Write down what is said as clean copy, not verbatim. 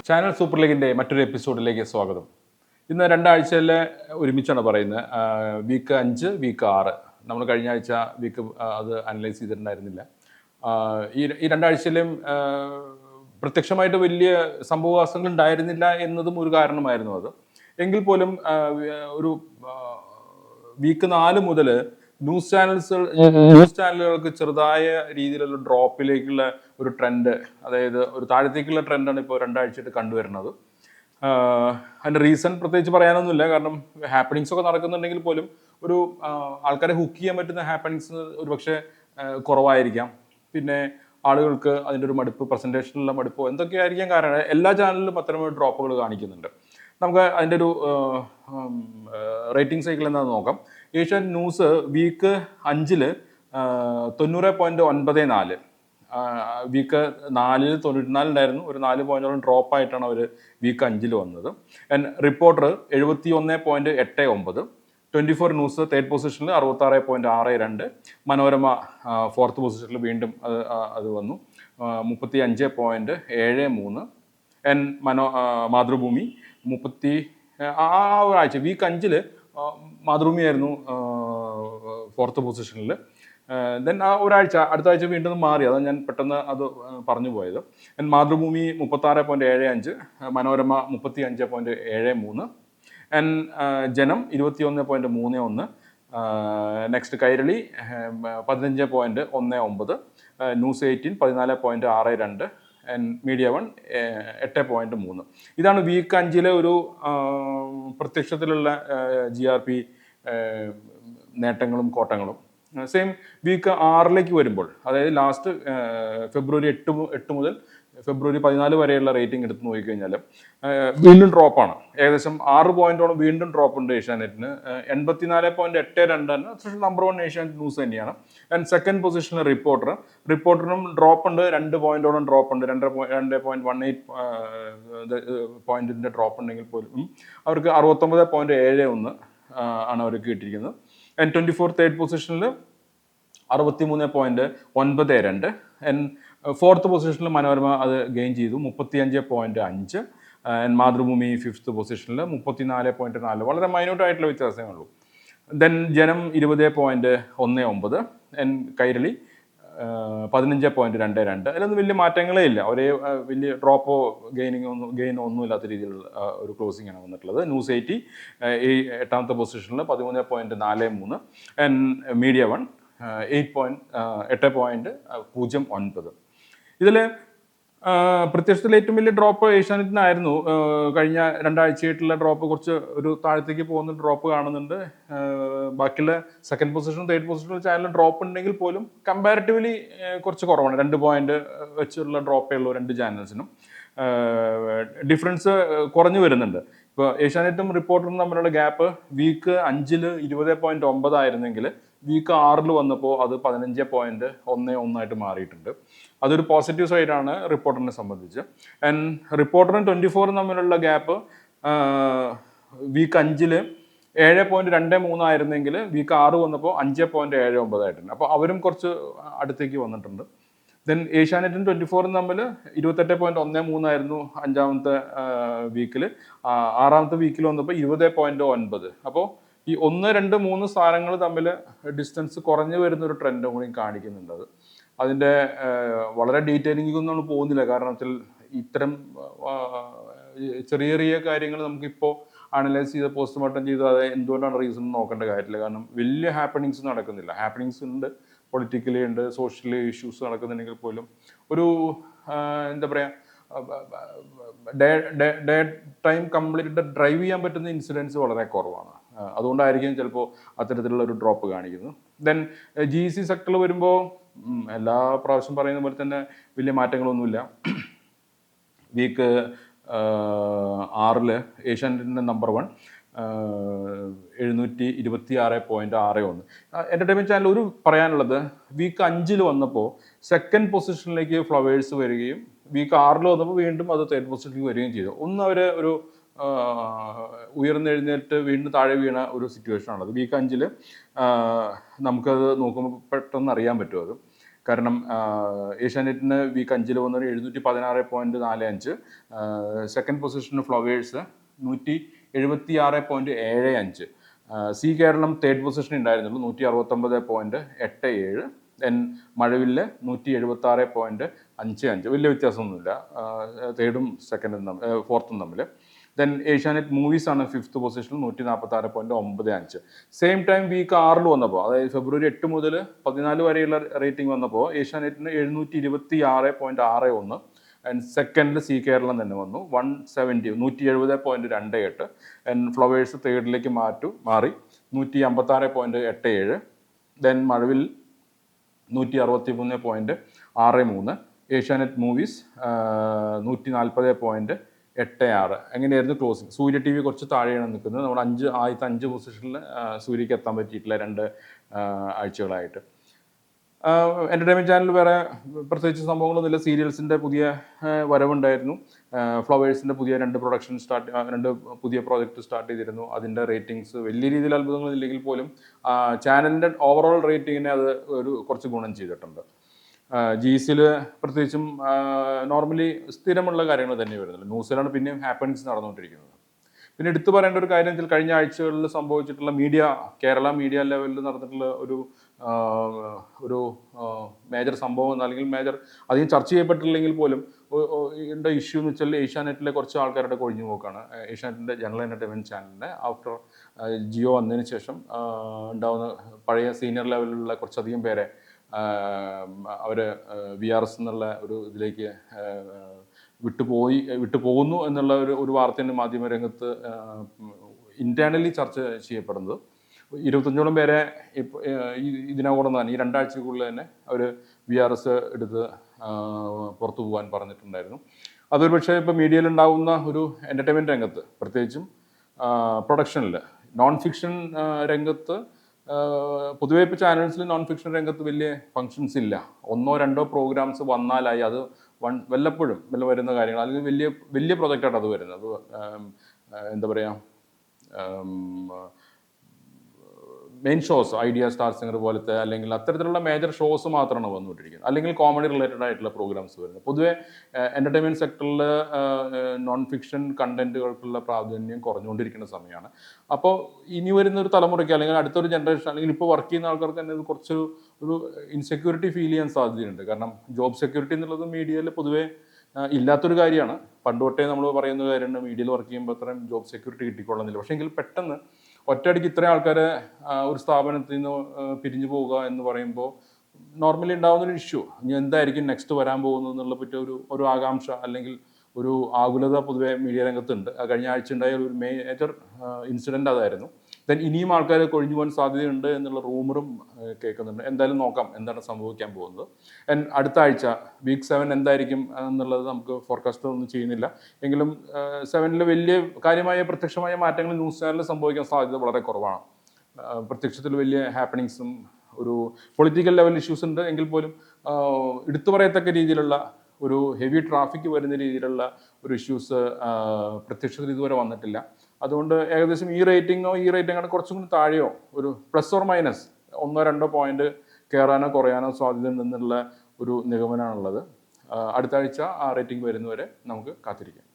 Channel super ലീഗിൻ്റെ മറ്റൊരു എപ്പിസോഡിലേക്ക് സ്വാഗതം. ഇന്ന് രണ്ടാഴ്ചയിലെ ഒരുമിച്ചാണ് പറയുന്നത്. Week 5, week 6. നമ്മൾ കഴിഞ്ഞ ആഴ്ച വീക്ക് അത് അനലൈസ് ചെയ്തിട്ടുണ്ടായിരുന്നില്ല. ഈ രണ്ടാഴ്ചയിലും പ്രത്യക്ഷമായിട്ട് വലിയ സംഭവവാസങ്ങൾ ഉണ്ടായിരുന്നില്ല എന്നതും ഒരു കാരണമായിരുന്നു അത്. എങ്കിൽ പോലും ഒരു വീക്ക് 4 മുതൽ ന്യൂസ് ചാനലുകൾക്ക് ചെറുതായ രീതിയിലുള്ള ഡ്രോപ്പിലേക്കുള്ള ഒരു ട്രെൻഡ്, അതായത് ഒരു താഴത്തേക്കുള്ള ട്രെൻഡാണ് ഇപ്പോൾ രണ്ടാഴ്ചയായിട്ട് കണ്ടുവരുന്നത്. അതിൻ്റെ റീസൺ പ്രത്യേകിച്ച് പറയാനൊന്നുമില്ല. കാരണം ഹാപ്പനിങ്സ് ഒക്കെ നടക്കുന്നുണ്ടെങ്കിൽ പോലും ഒരു ആൾക്കാരെ ഹുക്ക് ചെയ്യാൻ പറ്റുന്ന ഹാപ്പനിങ്സ് ഒരു പക്ഷേ കുറവായിരിക്കാം. പിന്നെ ആളുകൾക്ക് അതിൻ്റെ ഒരു മടുപ്പ്, പ്രസൻറ്റേഷനിലുള്ള മടുപ്പോ എന്തൊക്കെയായിരിക്കാം കാരണം. എല്ലാ ചാനലിലും അത്തരമൊരു ഡ്രോപ്പുകൾ കാണിക്കുന്നുണ്ട്. നമുക്ക് അതിൻ്റെ ഒരു റേറ്റിംഗ് സൈക്കിൾ എന്താണെന്ന് നോക്കാം. ഏഷ്യാനെറ്റ് ന്യൂസ് വീക്ക് 5 90.94, വീക്ക് 4 94 ഉണ്ടായിരുന്നു. ഒരു 4 പോയിന്റോളം ഡ്രോപ്പ് ആയിട്ടാണ് അവർ വീക്ക് 5 വന്നത്. റിപ്പോർട്ടർ 71.89, 24 ന്യൂസ് തേർഡ് പൊസിഷനിൽ 66.62, മനോരമ ഫോർത്ത് പൊസിഷനിൽ വീണ്ടും അത് വന്നു 35.73, മാതൃഭൂമി 30. ആ ഒരാഴ്ച വീക്ക് 5 മാതൃഭൂമിയായിരുന്നു ഫോർത്ത് പൊസിഷനിൽ. ദെൻ ആ ഒരാഴ്ച അടുത്ത ആഴ്ച വീണ്ടും മാറി. അതാണ് ഞാൻ പെട്ടെന്ന് അത് പറഞ്ഞു പോയത്. മാതൃഭൂമി 36.75, മനോരമ 35.73, ജനം 21.31, നെക്സ്റ്റ് കൈരളി 15.19, ന്യൂസ് 18 14.62, മീഡിയ 1 8.3. ഇതാണ് വീക്ക് 5 ഒരു പ്രത്യക്ഷത്തിലുള്ള GRP നേട്ടങ്ങളും കോട്ടങ്ങളും. സെയിം വീക്ക് 6 വരുമ്പോൾ, അതായത് ലാസ്റ്റ് ഫെബ്രുവരി 8 മുതൽ ഫെബ്രുവരി 14 വരെയുള്ള റേറ്റിംഗ് എടുത്ത് നോക്കിക്കഴിഞ്ഞാൽ വീണ്ടും ഡ്രോപ്പാണ്. ഏകദേശം 6 പോയിന്റോളം വീണ്ടും ഡ്രോപ്പ് ഉണ്ട് ഏഷ്യാനെറ്റിന്. 84.82 നമ്പർ 1 ഏഷ്യാനെറ്റ് ന്യൂസ് തന്നെയാണ്. സെക്കൻഡ് പൊസിഷനിൽ റിപ്പോർട്ടറിനും ഡ്രോപ്പ് ഉണ്ട്. 2 പോയിന്റോളം ഡ്രോപ്പ് ഉണ്ട്. 2.18 പോയിന്റിന്റെ ഡ്രോപ്പ് ഉണ്ടെങ്കിൽ പോലും അവർക്ക് 69.71 ആണ് അവർക്ക് കിട്ടിയിരിക്കുന്നത്. 24 തേർഡ് പൊസിഷനിൽ 63.92, ഫോർത്ത് പൊസിഷനിൽ മനോരമ അത് ഗെയിൻ ചെയ്തു 35.5, മാതൃഭൂമി ഫിഫ്ത്ത് പൊസിഷനിൽ 34.4. വളരെ മൈന്യൂട്ട് ആയിട്ടുള്ള വ്യത്യാസമേ ഉള്ളൂ. ദെൻ ജനം 20.19, കൈരളി 15.22. അതിലൊന്നും വലിയ മാറ്റങ്ങളേ ഇല്ല. ഒരേ വലിയ ഡ്രോപ്പോ ഗെയിനോ ഒന്നും ഇല്ലാത്ത രീതിയിലുള്ള ഒരു ക്ലോസിംഗ് ആണ് വന്നിട്ടുള്ളത്. ന്യൂസ് 80 8ാമത്തെ പൊസിഷനിൽ 13.43, മീഡിയ 1 8.09. ഇതിൽ പ്രത്യക്ഷത്തിൽ ഏറ്റവും വലിയ ഡ്രോപ്പ് ഏഷ്യാനെറ്റിനായിരുന്നു. കഴിഞ്ഞ രണ്ടാഴ്ചയായിട്ടുള്ള ഡ്രോപ്പ് കുറച്ച് ഒരു താഴത്തേക്ക് പോകുന്ന ഡ്രോപ്പ് കാണുന്നുണ്ട്. ബാക്കിയുള്ള സെക്കൻഡ് പൊസിഷനും തേർഡ് പൊസിഷനും ചാനൽ ഡ്രോപ്പ് ഉണ്ടെങ്കിൽ പോലും കമ്പാരിറ്റീവ്ലി കുറച്ച് കുറവാണ്. 2 പോയിന്റ് വെച്ചുള്ള ഡ്രോപ്പേ ഉള്ളൂ രണ്ട് ചാനൽസിനും. ഡിഫറൻസ് കുറഞ്ഞു വരുന്നുണ്ട്. ഇപ്പോൾ ഏഷ്യാനെറ്റും റിപ്പോർട്ടറും തമ്മിലുള്ള ഗ്യാപ്പ് വീക്ക് 5 20.9 ആയിരുന്നെങ്കിൽ വീക്ക് 6 വന്നപ്പോൾ അത് 15.11 മാറിയിട്ടുണ്ട്. അതൊരു പോസിറ്റീവ് സൈഡാണ് റിപ്പോർട്ടറിനെ സംബന്ധിച്ച്. റിപ്പോർട്ടറും 24 തമ്മിലുള്ള ഗ്യാപ്പ് വീക്ക് 5 7.23 ആയിരുന്നെങ്കിൽ വീക്ക് 6 വന്നപ്പോൾ 5.79 ആയിട്ടുണ്ട്. അപ്പോൾ അവരും കുറച്ച് അടുത്തേക്ക് വന്നിട്ടുണ്ട്. ദെൻ ഏഷ്യാനെറ്റും 24 തമ്മിൽ 28.13 ആയിരുന്നു 5ാമത്തെ വീക്കിൽ. 6ാമത്തെ വീക്കിൽ വന്നപ്പോൾ 20.9. അപ്പോൾ ഈ 1, 2, 3 സ്ഥാനങ്ങൾ തമ്മിൽ ഡിസ്റ്റൻസ് കുറഞ്ഞു വരുന്ന ഒരു ട്രെൻഡും കൂടി കാണിക്കുന്നുണ്ട്. അതിൻ്റെ വളരെ ഡീറ്റെയിലിംഗ് ഒന്നും നമ്മൾ പോകുന്നില്ല. കാരണം വെച്ചാൽ ഇത്തരം ചെറിയ ചെറിയ കാര്യങ്ങൾ നമുക്കിപ്പോൾ അനലൈസ് ചെയ്ത് പോസ്റ്റ്മോർട്ടം ചെയ്ത് അത് എന്തുകൊണ്ടാണ് റീസൺ നോക്കേണ്ട കാര്യമില്ല. കാരണം വലിയ ഹാപ്പനിങ്സ് നടക്കുന്നില്ല. ഹാപ്പനിങ്സ് ഉണ്ട്, പൊളിറ്റിക്കലി ഉണ്ട്, സോഷ്യലി ഇഷ്യൂസ് നടക്കുന്നുണ്ടെങ്കിൽ പോലും ഒരു എന്താ പറയുക, ഡേ ടൈം കംപ്ലീറ്റ് ഡ്രൈവ് ചെയ്യാൻ പറ്റുന്ന ഇൻസിഡൻസ് വളരെ കുറവാണ്. അതുകൊണ്ടായിരിക്കും ചിലപ്പോൾ അത്തരത്തിലുള്ള ഒരു ഡ്രോപ്പ് കാണിക്കുന്നത്. ദെൻ GEC സെക്ടറിൽ വരുമ്പോൾ എല്ലാ പ്രാവശ്യം പറയുന്ന പോലെ തന്നെ വലിയ മാറ്റങ്ങളൊന്നുമില്ല. വീക്ക് 6 ഏഷ്യാനെറ്റിൻ്റെ നമ്പർ 1 726.61. എൻ്റർടൈൻമെൻറ്റ് ചാനൽ ഒരു പറയാനുള്ളത്, വീക്ക് 5 വന്നപ്പോൾ സെക്കൻഡ് പൊസിഷനിലേക്ക് ഫ്ലവേഴ്സ് വരികയും വീക്ക് 6 വന്നപ്പോൾ വീണ്ടും അത് തേർഡ് പൊസിഷനിലേക്ക് വരികയും ചെയ്തു. ഒന്ന് അവർ ഒരു ഉയർന്നെഴുന്നേറ്റ് വീണ്ടും താഴെ വീണ ഒരു സിറ്റുവേഷനാണത്. വീക്ക് 5 നമുക്കത് നോക്കുമ്പോൾ പെട്ടെന്ന് അറിയാൻ പറ്റും അത്. കാരണം ഏഷ്യാനെറ്റിന് വീക്ക് 5 വന്നത് 716.45, സെക്കൻഡ് പൊസിഷന് Flowers 176.75, Zee Keralam third position ഉണ്ടായിരുന്നുള്ളൂ 169.87, ദെൻ മഴവില്ല് 176.55, വലിയ വ്യത്യാസമൊന്നുമില്ല തേർഡും ഫോർത്തും തമ്മിൽ. ദെൻ ഏഷ്യാനെറ്റ് മൂവീസ് ആണ് 5th പൊസിഷനിൽ 146.95. സെയിം ടൈം വീക്ക് 6 വന്നപ്പോൾ, അതായത് ഫെബ്രുവരി 8 മുതൽ 14 വരെയുള്ള റേറ്റിംഗ് വന്നപ്പോൾ ഏഷ്യാനെറ്റിന് 726.61, ആൻഡ് സെക്കൻഡിൽ സി കേരളം തന്നെ വന്നു 170.28, ആൻഡ് ഫ്ലവേഴ്സ് തേർഡിലേക്ക് മാറി 156.87, ദെൻ മഴവിൽ 163.63, ഏഷ്യാനെറ്റ് മൂവീസ് 140.86. എങ്ങനെയായിരുന്നു ക്ലോസിങ്? സൂര്യ ടി വി കുറച്ച് താഴെയാണ് നിൽക്കുന്നത്. നമ്മുടെ ആദ്യത്തെ 5 പൊസിഷനിൽ സൂര്യക്ക് എത്താൻ പറ്റിയിട്ടില്ല 2 ആഴ്ചകളായിട്ട്. എൻ്റർടൈൻമെൻറ്റ് ചാനൽ വേറെ പ്രത്യേകിച്ച് സംഭവങ്ങളൊന്നുമില്ല. സീരിയൽസിൻ്റെ പുതിയ വരവുണ്ടായിരുന്നു. ഫ്ലവേഴ്സിൻ്റെ പുതിയ 2 പുതിയ പ്രോജക്റ്റ് സ്റ്റാർട്ട് ചെയ്തിരുന്നു. അതിൻ്റെ റേറ്റിംഗ്സ് വലിയ രീതിയിൽ അത്ഭുതങ്ങളില്ലെങ്കിൽ പോലും ചാനലിൻ്റെ ഓവറോൾ റേറ്റിങ്ങിനെ അത് കുറച്ച് ഗുണം ചെയ്തിട്ടുണ്ട്. GECയിൽ പ്രത്യേകിച്ചും നോർമലി സ്ഥിരമുള്ള കാര്യങ്ങൾ തന്നെ വരുന്നുള്ളൂ. ന്യൂസിലാണ് പിന്നെയും ഹാപ്പനിങ്സ് നടന്നുകൊണ്ടിരിക്കുന്നത്. പിന്നെ എടുത്തു പറയേണ്ട ഒരു കാര്യം വെച്ചാൽ കഴിഞ്ഞ ആഴ്ചകളിൽ സംഭവിച്ചിട്ടുള്ള കേരള മീഡിയ ലെവലിൽ നടന്നിട്ടുള്ള ഒരു മേജർ സംഭവം, അല്ലെങ്കിൽ മേജർ അധികം ചർച്ച ചെയ്യപ്പെട്ടില്ലെങ്കിൽ പോലും ഇഷ്യൂ എന്ന് വെച്ചാൽ ഏഷ്യാനെറ്റിലെ കുറച്ച് ആൾക്കാരുടെ കൊഴിഞ്ഞു പോക്കാണ്. ഏഷ്യാനെറ്റിൻ്റെ ജനറൽ എൻ്റർടൈൻമെൻറ്റ് ചാനലിൻ്റെ ആഫ്റ്റർ ജിയോ വന്നതിന് ശേഷം ഉണ്ടാകുന്ന പഴയ സീനിയർ ലെവലിലുള്ള കുറച്ചധികം പേരെ അവർ VRS എന്നുള്ള ഒരു ഇതിലേക്ക് വിട്ടുപോകുന്നു എന്നുള്ള ഒരു വാർത്തയാണ് മാധ്യമരംഗത്ത് ഇൻറ്റേർണലി ചർച്ച ചെയ്യപ്പെടുന്നത്. 25ഓളം പേരെ ഇതിനോടൊപ്പം തന്നെ ഈ 2 ആഴ്ചക്കുള്ളിൽ തന്നെ അവർ VRS എടുത്ത് പുറത്തു പോകാൻ പറഞ്ഞിട്ടുണ്ടായിരുന്നു. അതൊരു പക്ഷേ ഇപ്പോൾ മീഡിയയിൽ ഉണ്ടാകുന്ന ഒരു എൻ്റർടൈൻമെൻറ്റ് രംഗത്ത്, പ്രത്യേകിച്ചും പ്രൊഡക്ഷനിൽ, നോൺ ഫിക്ഷൻ രംഗത്ത്, പൊതുവെ ഇപ്പോൾ ചാനൽസിൽ നോൺ ഫിക്ഷൻ രംഗത്ത് വലിയ ഫങ്ഷൻസ് ഇല്ല. 1-2 പ്രോഗ്രാംസ് വന്നാലായി. അത് വല്ലപ്പോഴും വരുന്ന കാര്യങ്ങൾ, അല്ലെങ്കിൽ വലിയ പ്രൊജക്റ്റായിട്ട് അത് വരുന്നത്. എന്താ പറയുക, main shows, idea star singer പോലത്തെ, അല്ലെങ്കിൽ അത്തരത്തിലുള്ള മേജർ ഷോസ് മാത്രമാണ് വന്നുകൊണ്ടിരിക്കുന്നത്. അല്ലെങ്കിൽ കോമഡി റിലേറ്റഡ് ആയിട്ടുള്ള പ്രോഗ്രാംസ് വരുന്നത്. പൊതുവെ എൻ്റർടൈൻമെൻറ്റ് സെക്ടറിൽ നോൺ ഫിക്ഷൻ കണ്ടന്റുകൾക്കുള്ള പ്രാധാന്യം കുറഞ്ഞുകൊണ്ടിരിക്കുന്ന സമയമാണ്. അപ്പോൾ ഇനി വരുന്നൊരു തലമുറയ്ക്ക്, അല്ലെങ്കിൽ അടുത്തൊരു ജനറേഷൻ, അല്ലെങ്കിൽ ഇപ്പോൾ വർക്ക് ചെയ്യുന്ന ആൾക്കാർക്ക് തന്നെ ഇത് കുറച്ച് ഒരു ഇൻസെക്യൂരിറ്റി ഫീൽ ചെയ്യാൻ സാധ്യതയുണ്ട്. കാരണം ജോബ് സെക്യൂരിറ്റി എന്നുള്ളത് മീഡിയയിൽ പൊതുവെ ഇല്ലാത്തൊരു കാര്യമാണ്. പണ്ട് തൊട്ടേ നമ്മൾ പറയുന്ന കാര്യമാണ്, മീഡിയയിൽ വർക്ക് ചെയ്യുമ്പോൾ അത്രയും ജോബ് സെക്യൂരിറ്റി കിട്ടിക്കൊള്ളുന്നില്ല. പക്ഷേ എങ്കിൽ പെട്ടെന്ന് ഒറ്റയടിക്ക് ഇത്രയും ആൾക്കാരെ ഒരു സ്ഥാപനത്തിൽ നിന്ന് പിരിഞ്ഞു പോവുക എന്ന് പറയുമ്പോൾ നോർമലി ഉണ്ടാകുന്നൊരു ഇഷ്യൂ, ഇനി എന്തായിരിക്കും നെക്സ്റ്റ് വരാൻ പോകുന്നത് എന്നുള്ള പറ്റിയ ഒരു ആകാംക്ഷ, അല്ലെങ്കിൽ ഒരു ആകുലത പൊതുവെ മീഡിയ രംഗത്തുണ്ട്. കഴിഞ്ഞ ആഴ്ച ഉണ്ടായ ഒരു മേജർ ഇൻസിഡൻറ്റ് അതായിരുന്നു. ദെൻ ഇനിയും ആൾക്കാർ കൊഴിഞ്ഞു പോകാൻ സാധ്യതയുണ്ട് എന്നുള്ള റൂമറും കേൾക്കുന്നുണ്ട്. എന്തായാലും നോക്കാം എന്താണ് സംഭവിക്കാൻ പോകുന്നത്. അടുത്ത ആഴ്ച വീക്ക് 7 എന്തായിരിക്കും എന്നുള്ളത് നമുക്ക് ഫോർകാസ്റ്റ് ഒന്നും ചെയ്യുന്നില്ല. എങ്കിലും 7-ൽ വലിയ കാര്യമായ പ്രത്യക്ഷമായ മാറ്റങ്ങൾ ന്യൂസ് ചാനലിൽ സംഭവിക്കാൻ സാധ്യത വളരെ കുറവാണ്. പ്രത്യക്ഷത്തിൽ വലിയ ഹാപ്പനിങ്സും ഒരു പൊളിറ്റിക്കൽ ലെവൽ ഇഷ്യൂസ് ഉണ്ട് എങ്കിൽ പോലും എടുത്തു പറയത്തക്ക രീതിയിലുള്ള ഒരു ഹെവി ട്രാഫിക് വരുന്ന രീതിയിലുള്ള ഒരു ഇഷ്യൂസ് പ്രത്യക്ഷത്തിൽ ഇതുവരെ വന്നിട്ടില്ല. അതുകൊണ്ട് ഏകദേശം ഈ റേറ്റിംഗാണ് കുറച്ചും കൂടി താഴെയോ ഒരു +or- 1-2 പോയിന്റ് കയറാനോ കുറയാനോ സാധ്യത ഉണ്ടെന്നുള്ള ഒരു നിഗമനമാണുള്ളത്. അടുത്ത ആഴ്ച ആ റേറ്റിംഗ് വരുന്നവരെ നമുക്ക് കാത്തിരിക്കാം.